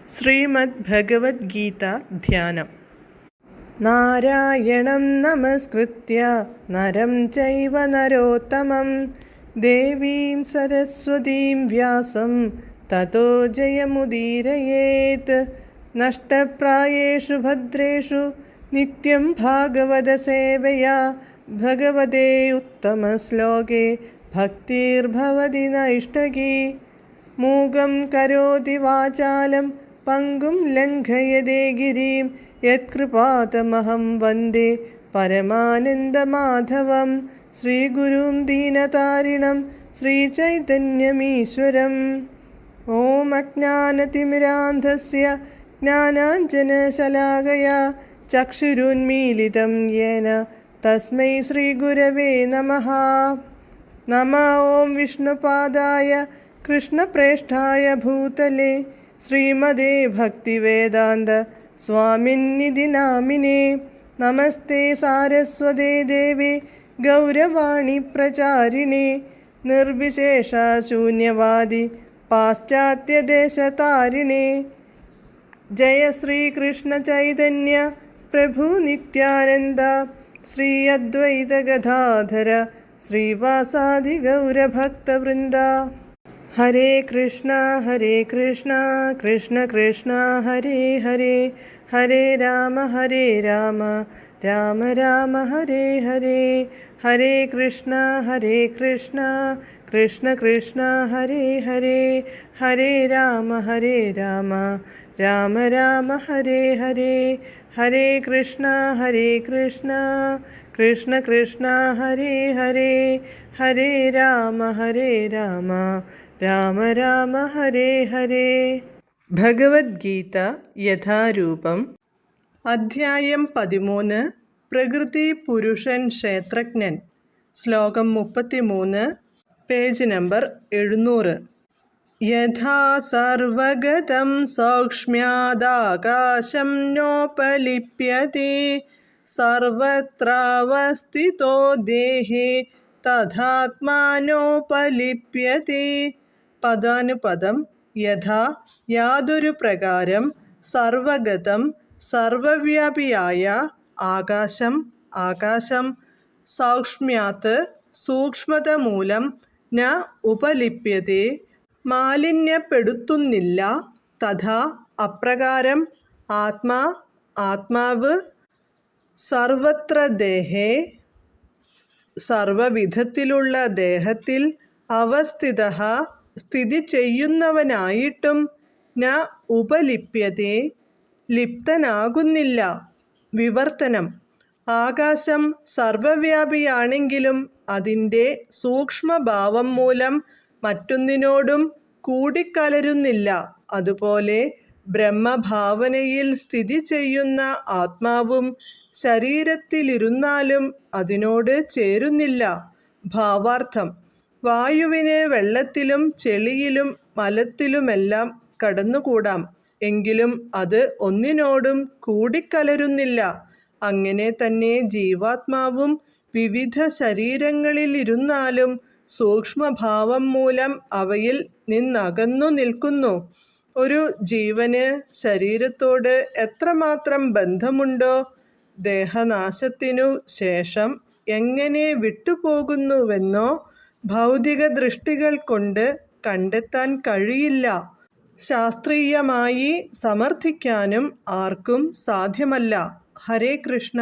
ശ്രീമദ് ഭഗവത്ഗീത ധ്യാനം. നാരായണം നമസ്കൃത്യ നരം ചൈവ നരോത്തമം ദേവീം സരസ്വതീം വ്യാസം തതോ ജയമുദീരയേത്. നഷ്ടപ്രായേഷു ഭദ്രേഷു നിത്യം ഭാഗവത സേവയാ ഭഗവതേ ഉത്തമശ്ലോകേ ഭക്തിർഭവതി നൈഷ്ടകീ. മൂകം കരോതി വാചാലം പങ്കും ലംഘയതേ ഗിരിം യത്കൃപാതമഹം വന്ദേ പരമാനന്ദമാധവം. ശ്രീഗുരും ദീനതാരിണം ശ്രീചൈതന്യമീശ്വരം. ഓം അജ്ഞാനതിമിരാന്ധസ്യ ജ്ഞാനാഞ്ജനശലാകയാ ചക്ഷുരുന്മീലിതം യേന തസ്മൈ ശ്രീഗുരവേ നമഃ. നമഃ ഓം വിഷ്ണുപാദായ കൃഷ്ണപ്രേഷ്ഠായ ഭൂതലേ ശ്രീമതേ ഭക്തിവേദാന്ത സ്വാമിന്നിധി നാമിനേ. നമസ്തേ സാരസ്വതേ ദേവേ ഗൗരവാണി പ്രചാരിണേ നിർവിശേഷ ശൂന്യവാദി പാശ്ചാത്യദേശതാരിണേ. ജയ ശ്രീകൃഷ്ണ ചൈതന്യ പ്രഭു നിത്യാനന്ദ ശ്രീ അദ്വൈത ഗദാധര ശ്രീവാസാദി ഗൗരഭക്തവൃന്ദ. ഹരേ കൃഷ്ണ കൃഷ്ണ കൃഷ്ണ ഹരേ ഹരേ, ഹരേ രാമ രാമ രാമ ഹരേ ഹരേ. ഹരേ കൃഷ്ണ കൃഷ്ണ കൃഷ്ണ ഹരേ ഹരേ, ഹരേ രാമ രാമ രാമ ഹരേ ഹരേ. ഹരേ കൃഷ്ണ കൃഷ്ണ ഹരേ ഹരേ, ഹരേ രാമ രാമ ഹരേ ഹരേ. ഭഗവത്ഗീത യഥാരൂപം. അധ്യായം 13. പ്രകൃതി പുരുഷൻ ക്ഷേത്രജ്ഞൻ. ശ്ലോകം 33, പേജ് നമ്പർ 700. യഥാ സർവഗതം സൗക്ഷ്മ്യാദാകാശം നോപലിപ്യതേ സർവത്രാവസ്ഥിതോ ദേഹേ തഥാത്മാനോപലിപ്യതേ. പദാനുപദം. യഥാ യാതൊരു പ്രകാരം, സർവഗതം സർവവ്യാപിയായ, ആകാശം സൗക്ഷ്മ്യാത് സൂക്ഷ്മത മൂലം, ന ഉപലിപ്യതേ മാലിന്യപ്പെടുത്തുന്നില്ല, തഥാ അപ്രകാരം, ആത്മാവ് സർവത്ര ദേഹേ സർവവിധത്തിലുള്ള ദേഹത്തിൽ, അവസ്ഥിതഃ സ്ഥിതി ചെയ്യുന്നവനായിട്ടും, ന ഉപലിപ്യതേ ലിപ്തനാകുന്നില്ല. വിവർത്തനം. ആകാശം സർവവ്യാപിയാണെങ്കിലും അതിൻ്റെ സൂക്ഷ്മഭാവം മൂലം മറ്റൊന്നിനോടും കൂടിക്കലരുന്നില്ല. അതുപോലെ ബ്രഹ്മഭാവനയിൽ സ്ഥിതി ചെയ്യുന്ന ആത്മാവും ശരീരത്തിലിരുന്നാലും അതിനോട് ചേരുന്നില്ല. ഭാവാർത്ഥം. വായുവിന് വെള്ളത്തിലും ചെളിയിലും മലത്തിലുമെല്ലാം കടന്നുകൂടാം, എങ്കിലും അത് ഒന്നിനോടും കൂടിക്കലരുന്നില്ല. അങ്ങനെ തന്നെ ജീവാത്മാവും വിവിധ ശരീരങ്ങളിലിരുന്നാലും സൂക്ഷ്മഭാവം മൂലം അവയിൽ നിന്നകന്നു നിൽക്കുന്നു. ഒരു ജീവന് ശരീരത്തോട് എത്രമാത്രം ബന്ധമുണ്ടോ, ദേഹനാശത്തിനു ശേഷം എങ്ങനെ വിട്ടുപോകുന്നുവെന്നോ ഭൗതിക ദൃഷ്ടികൾ കൊണ്ട് കണ്ടെത്താൻ കഴിയില്ല. ശാസ്ത്രീയമായി സമർത്ഥിക്കാനും ആർക്കും സാധ്യമല്ല. ഹരേ കൃഷ്ണ.